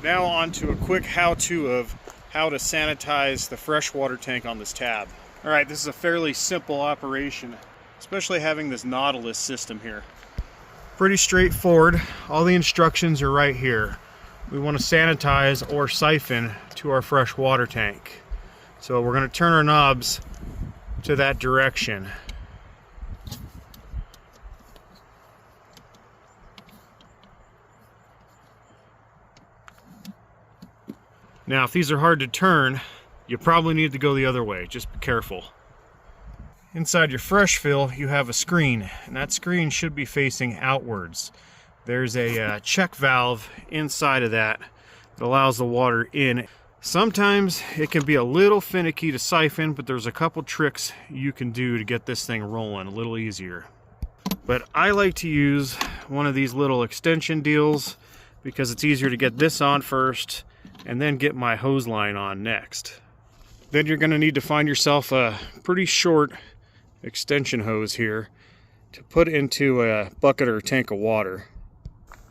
Now on to a quick how-to of how to sanitize the freshwater tank on this tab. Alright, this is a fairly simple operation, especially having this Nautilus system here. Pretty straightforward. All the instructions are right here. We want to sanitize or siphon to our fresh water tank. So we're going to turn our knobs to that direction. Now, if these are hard to turn, you probably need to go the other way. Just be careful. Inside your fresh fill, you have a screen, and that screen should be facing outwards. There's a check valve inside of that that allows the water in. Sometimes it can be a little finicky to siphon, but there's a couple tricks you can do to get this thing rolling a little easier. But I like to use one of these little extension deals because it's easier to get this on first and then get my hose line on next. Then you're going to need to find yourself a pretty short extension hose here to put into a bucket or a tank of water,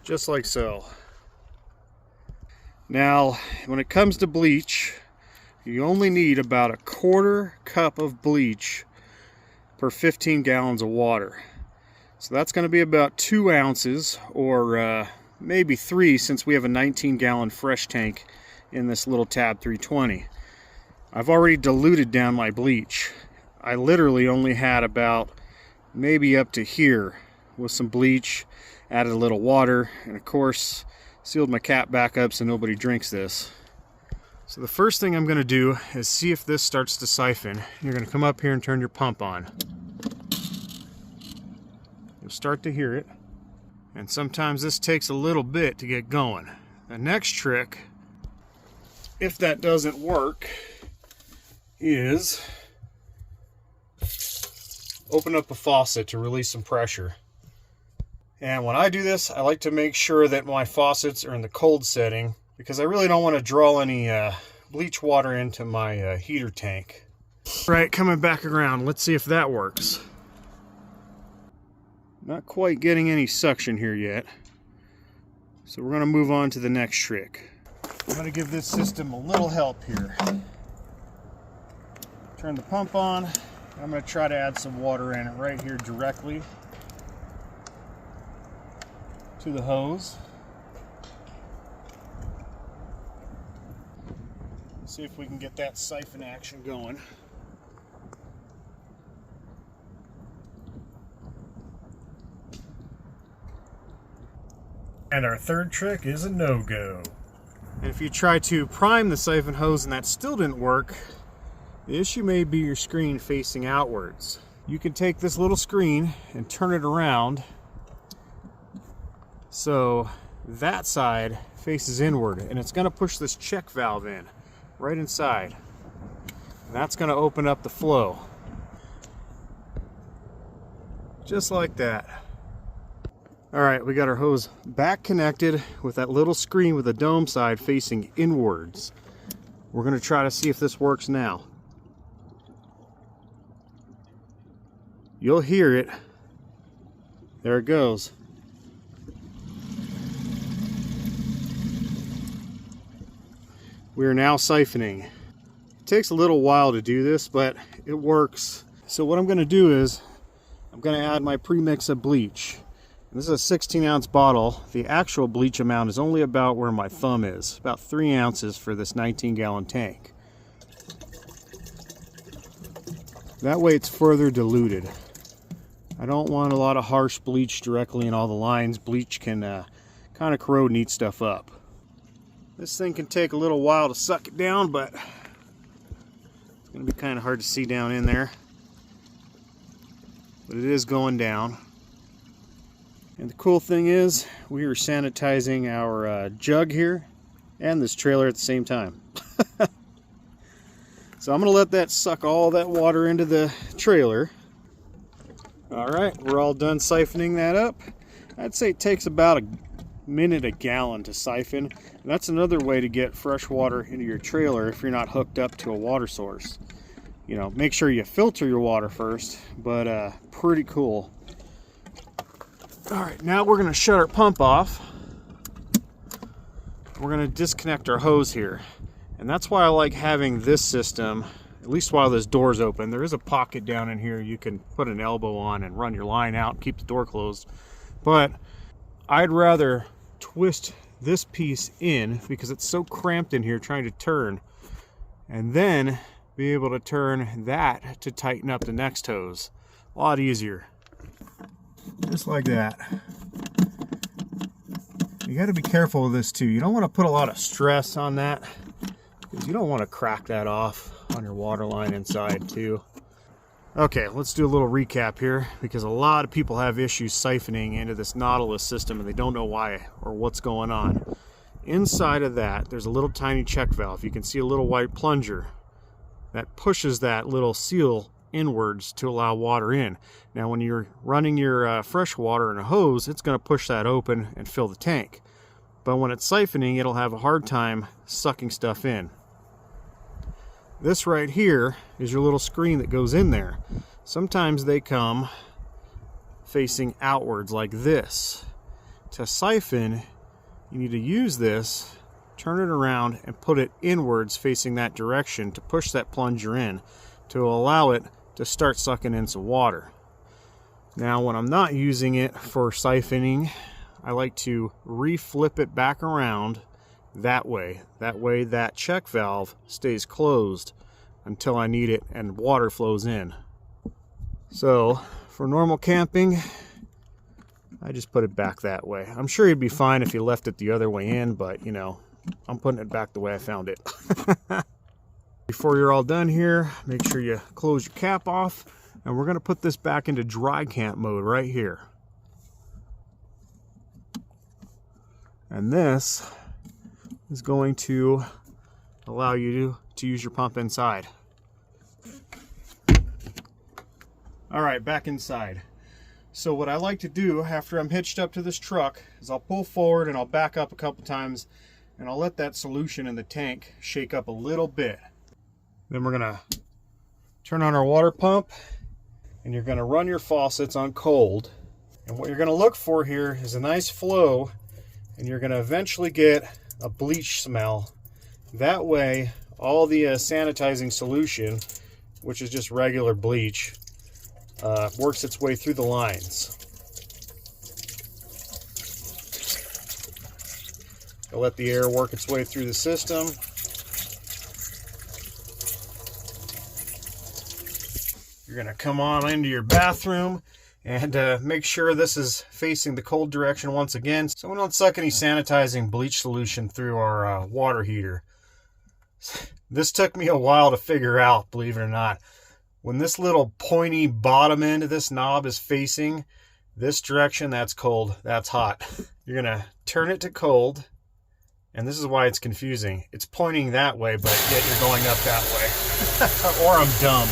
just like so. Now, when it comes to bleach, you only need about a 1/4 cup of bleach per 15 gallons of water. So that's going to be about 2 ounces, or maybe 3, since we have a 19-gallon fresh tank in this little Tab 320. I've already diluted down my bleach. I literally only had about maybe up to here with some bleach, added a little water, and of course sealed my cap back up so nobody drinks this. So the first thing I'm going to do is see if this starts to siphon. You're going to come up here and turn your pump on. You'll start to hear it, and sometimes this takes a little bit to get going. The next trick, if that doesn't work, is open up a faucet to release some pressure. And when I do this, I like to make sure that my faucets are in the cold setting because I really don't want to draw any bleach water into my heater tank. Right, coming back around, let's see if that works. Not quite getting any suction here yet. So we're going to move on to the next trick. I'm going to give this system a little help here. Turn the pump on. I'm going to try to add some water in it right here directly to the hose. See if we can get that siphon action going. And our third trick is a no-go. And if you try to prime the siphon hose and that still didn't work, the issue may be your screen facing outwards. You can take this little screen and turn it around so that side faces inward, and it's going to push this check valve in right inside. And that's going to open up the flow. Just like that. Alright, we got our hose back connected with that little screen with the dome side facing inwards. We're going to try to see if this works now. You'll hear it. There it goes. We are now siphoning. It takes a little while to do this, but it works. So what I'm going to do is I'm going to add my premix of bleach. This is a 16-ounce bottle. The actual bleach amount is only about where my thumb is, about 3 ounces for this 19-gallon tank. That way it's further diluted. I don't want a lot of harsh bleach directly in all the lines. Bleach can kind of corrode and eat stuff up. This thing can take a little while to suck it down, but it's going to be kind of hard to see down in there. But it is going down. And the cool thing is, we are sanitizing our jug here and this trailer at the same time. So I'm going to let that suck all that water into the trailer. Alright, we're all done siphoning that up. I'd say it takes about a minute a gallon to siphon. And that's another way to get fresh water into your trailer if you're not hooked up to a water source. You know, make sure you filter your water first, but pretty cool. Alright, now we're going to shut our pump off. we're going to disconnect our hose here. And that's why I like having this system, at least while this door's open. There is a pocket down in here you can put an elbow on and run your line out and keep the door closed. But I'd rather twist this piece in because it's so cramped in here trying to turn, and then be able to turn that to tighten up the next hose. A lot easier. Just like that. You got to be careful with this too. You don't want to put a lot of stress on that because you don't want to crack that off on your water line inside too. Okay, let's do a little recap here because a lot of people have issues siphoning into this Nautilus system and they don't know why or what's going on. Inside of that, there's a little tiny check valve. You can see a little white plunger that pushes that little seal inwards to allow water in. Now, when you're running your fresh water in a hose, it's going to push that open and fill the tank. But when it's siphoning, it'll have a hard time sucking stuff in. This right here is your little screen that goes in there. Sometimes they come facing outwards like this. To siphon, you need to use this, turn it around, and put it inwards facing that direction to push that plunger in to allow it to start sucking in some water. Now, when I'm not using it for siphoning, I like to reflip it back around that way. That way that check valve stays closed until I need it and water flows in. So for normal camping, I just put it back that way. I'm sure you'd be fine if you left it the other way in, but you know, I'm putting it back the way I found it. Before you're all done here, make sure you close your cap off, and we're going to put this back into dry camp mode right here. And this is going to allow you to use your pump inside. All right, back inside. So what I like to do after I'm hitched up to this truck is I'll pull forward and I'll back up a couple times and I'll let that solution in the tank shake up a little bit. Then we're gonna turn on our water pump and you're gonna run your faucets on cold. And what you're gonna look for here is a nice flow, and you're gonna eventually get a bleach smell. That way, all the sanitizing solution, which is just regular bleach, works its way through the lines. You'll let the air work its way through the system. You're going to come on into your bathroom and make sure this is facing the cold direction once again, so we don't suck any sanitizing bleach solution through our water heater. This took me a while to figure out, believe it or not. When this little pointy bottom end of this knob is facing this direction, that's cold, that's hot. You're going to turn it to cold, and this is why it's confusing. It's pointing that way, but yet you're going up that way. Or I'm dumb.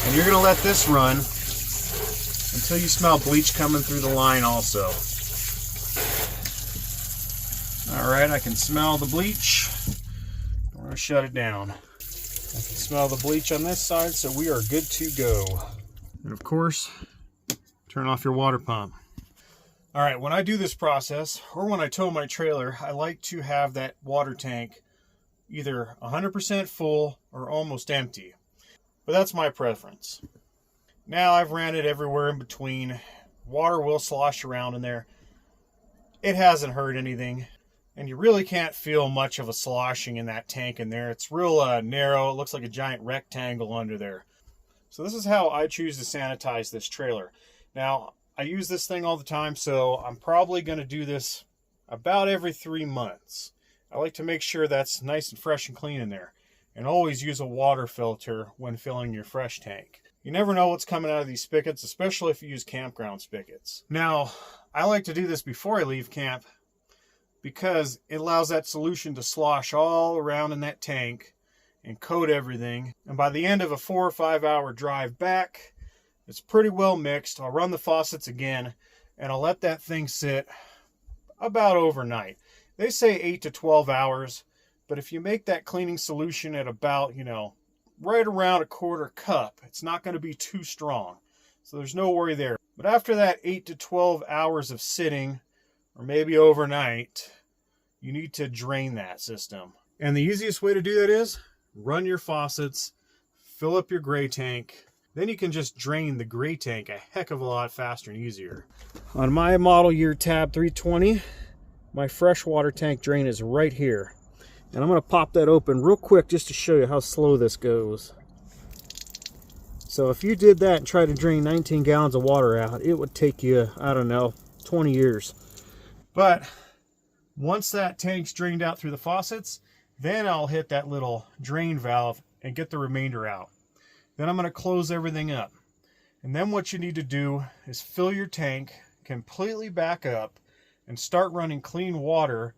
And you're going to let this run until you smell bleach coming through the line also. Alright, I can smell the bleach. We're going to shut it down. I can smell the bleach on this side, so we are good to go. And of course, turn off your water pump. Alright, when I do this process, or when I tow my trailer, I like to have that water tank either 100% full or almost empty. But that's my preference. Now I've ran it everywhere in between. Water will slosh around in there. It hasn't hurt anything. And you really can't feel much of a sloshing in that tank in there. It's real narrow. It looks like a giant rectangle under there. So this is how I choose to sanitize this trailer. Now, I use this thing all the time, so I'm probably going to do this about every 3 months. I like to make sure that's nice and fresh and clean in there. And always use a water filter when filling your fresh tank. You never know what's coming out of these spigots, especially if you use campground spigots. Now, I like to do this before I leave camp because it allows that solution to slosh all around in that tank and coat everything. And by the end of a 4 or 5 hour drive back, it's pretty well mixed. I'll run the faucets again and I'll let that thing sit about overnight. They say 8 to 12 hours. But if you make that cleaning solution at about, right around a 1/4 cup, it's not going to be too strong. So there's no worry there. But after that 8 to 12 hours of sitting, or maybe overnight, you need to drain that system. And the easiest way to do that is run your faucets, fill up your gray tank. Then you can just drain the gray tank a heck of a lot faster and easier. On my model year tab 320, my freshwater tank drain is right here. And I'm going to pop that open real quick just to show you how slow this goes. So if you did that and tried to drain 19 gallons of water out, it would take you, I don't know, 20 years. But once that tank's drained out through the faucets, then I'll hit that little drain valve and get the remainder out. Then I'm going to close everything up. And then what you need to do is fill your tank completely back up and start running clean water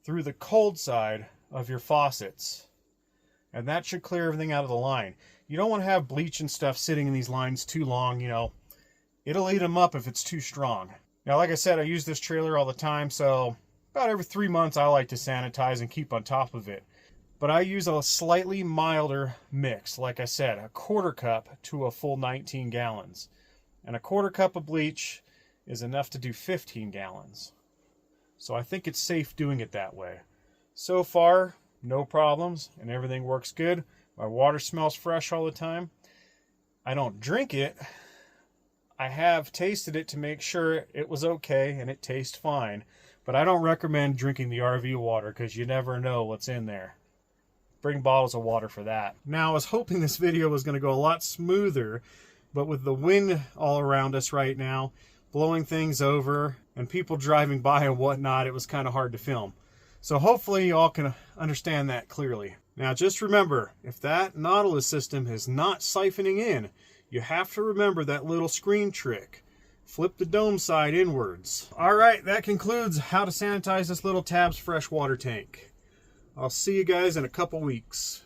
through the cold side of your faucets. And that should clear everything out of the line. You don't want to have bleach and stuff sitting in these lines too long, you know. It'll eat them up if it's too strong. Now, like I said, I use this trailer all the time, so about every 3 months I like to sanitize and keep on top of it. But I use a slightly milder mix, like I said, a 1/4 cup to a full 19 gallons. And a 1/4 cup of bleach is enough to do 15 gallons. So I think it's safe doing it that way. So far, no problems, and everything works good. My water smells fresh all the time. I don't drink it. I have tasted it to make sure it was okay, and it tastes fine. But I don't recommend drinking the RV water because you never know what's in there. Bring bottles of water for that. Now, I was hoping this video was going to go a lot smoother, but with the wind all around us right now, blowing things over, and people driving by and whatnot, it was kind of hard to film. So hopefully you all can understand that clearly. Now just remember, if that Nautilus system is not siphoning in, you have to remember that little screen trick. Flip the dome side inwards. Alright, that concludes how to sanitize this little Tabs freshwater tank. I'll see you guys in a couple weeks.